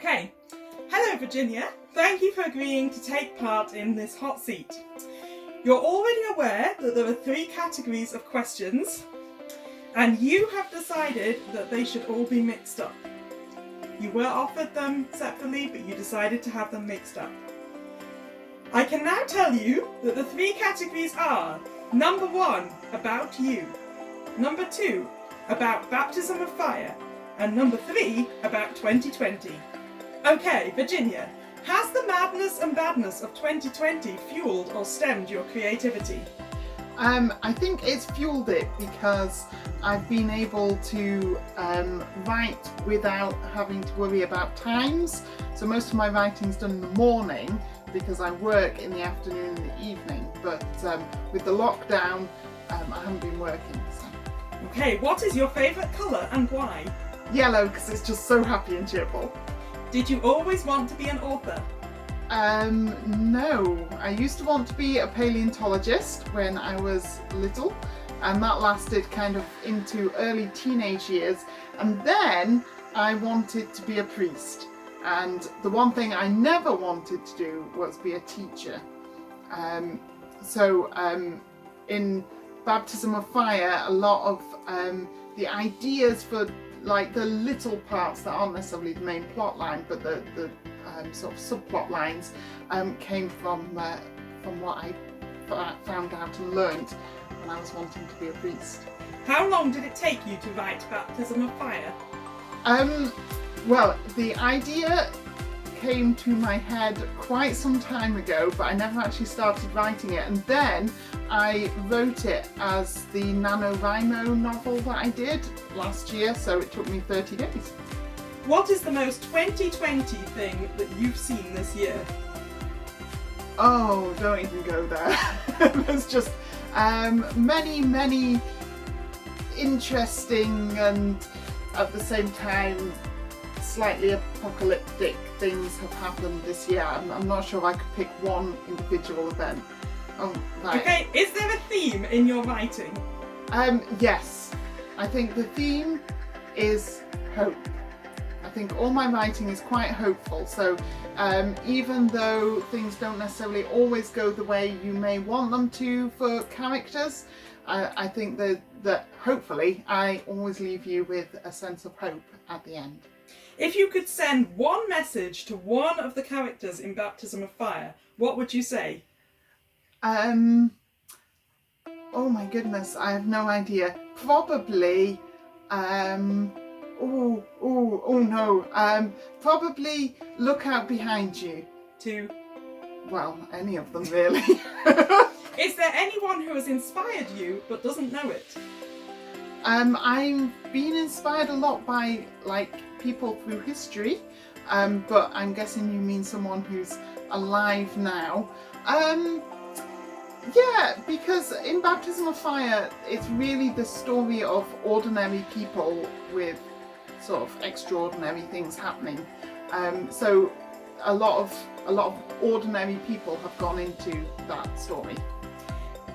Okay. Hello, Virginia. Thank you for agreeing to take part in this hot seat. You're already aware that there are 3 categories of questions, and you have decided that they should all be mixed up. You were offered them separately, but you decided to have them mixed up. I can now tell you that the 3 categories are: number 1, about you; number 2, about baptism of fire; and number 3, about 2020. Okay, Virginia, has the madness and badness of 2020 fueled or stemmed your creativity? I think it's fueled it because I've been able to write without having to worry about times. So most of my writing's done in the morning because I work in the afternoon and the evening. But with the lockdown, I haven't been working. So. Okay, what is your favourite colour and why? Yellow, because it's just so happy and cheerful. Did you always want to be an author? No. I used to want to be a paleontologist when I was little, and that lasted kind of into early teenage years. And then I wanted to be a priest. And the one thing I never wanted to do was be a teacher. In Baptism of Fire, a lot of the ideas for like the little parts that aren't necessarily the main plot line, but the sort of subplot lines came from what I found out and learnt when I was wanting to be a priest. How long did it take you to write Baptism of Fire? Well, the idea came to my head quite some time ago, but I never actually started writing it. And then I wrote it as the NaNoWriMo novel that I did last year, so it took me 30 days. What is the most 2020 thing that you've seen this year? Oh, don't even go there. There's just many interesting and at the same time slightly apocalyptic things have happened this year. I'm not sure I could pick one individual event. Okay, is there a theme in your writing? Yes. I think the theme is hope. I think all my writing is quite hopeful, so even though things don't necessarily always go the way you may want them to for characters, I think that hopefully I always leave you with a sense of hope at the end. If you could send one message to one of the characters in Baptism of Fire, what would you say? Oh my goodness, I have no idea. Probably, probably look out behind you. To? Well, any of them really. Is there anyone who has inspired you but doesn't know it? I've been inspired a lot by like people through history, but I'm guessing you mean someone who's alive now. Yeah, because in Baptism of Fire, it's really the story of ordinary people with sort of extraordinary things happening. So a lot of ordinary people have gone into that story.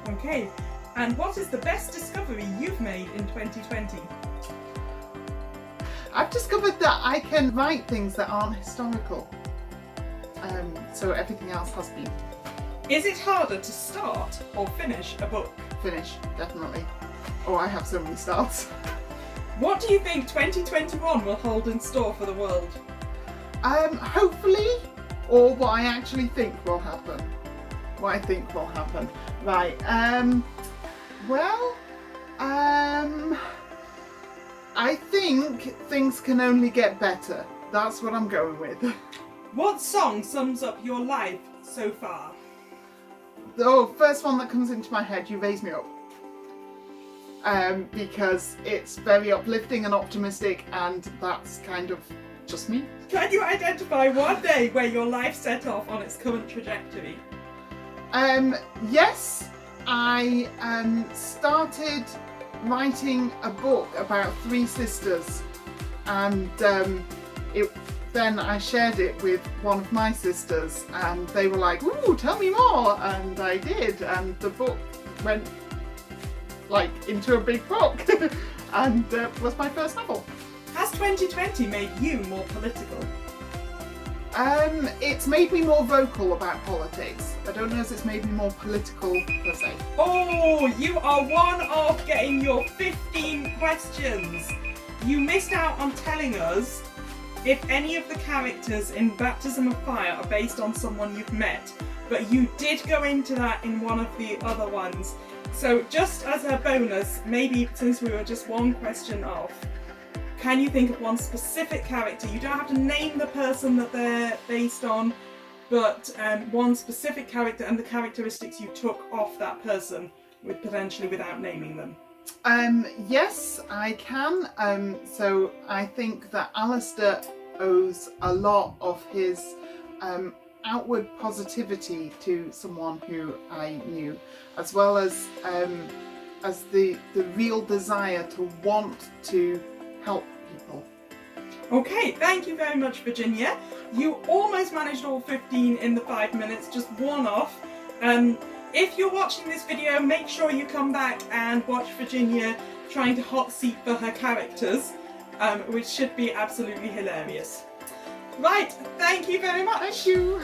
Okay, and what is the best discovery you've made in 2020? I've discovered that I can write things that aren't historical. So everything else has been. Is it harder to start or finish a book? Finish, definitely. Oh, I have so many starts. What do you think 2021 will hold in store for the world? Hopefully, or what I actually think will happen. What I think will happen. Right, I think things can only get better. That's what I'm going with. What song sums up your life so far? Oh, first one that comes into my head, You Raise Me Up. Because it's very uplifting and optimistic, and that's kind of just me. Can you identify one day where your life set off on its current trajectory? Yes, I started writing a book about 3 sisters, and then I shared it with one of my sisters, and they were like, "Ooh, tell me more," and I did, and the book went like into a big book, and was my first novel. Has 2020 made you more political? It's made me more vocal about politics. I don't know if it's made me more political per se. Oh, you are one of getting your 15 questions. You missed out on telling us if any of the characters in Baptism of Fire are based on someone you've met, but you did go into that in one of the other ones. So just as a bonus, maybe since we were just one question off, can you think of one specific character? You don't have to name the person that they're based on, but one specific character and the characteristics you took off that person, with potentially without naming them. Yes, I can. So I think that Alastair owes a lot of his outward positivity to someone who I knew, as well as the real desire to want to help people. Okay, thank you very much, Virginia. You almost managed all 15 in the 5 minutes, just one off. If you're watching this video, make sure you come back and watch Virginia trying to hot seat for her characters, which should be absolutely hilarious. Right, thank you very much. Thank you.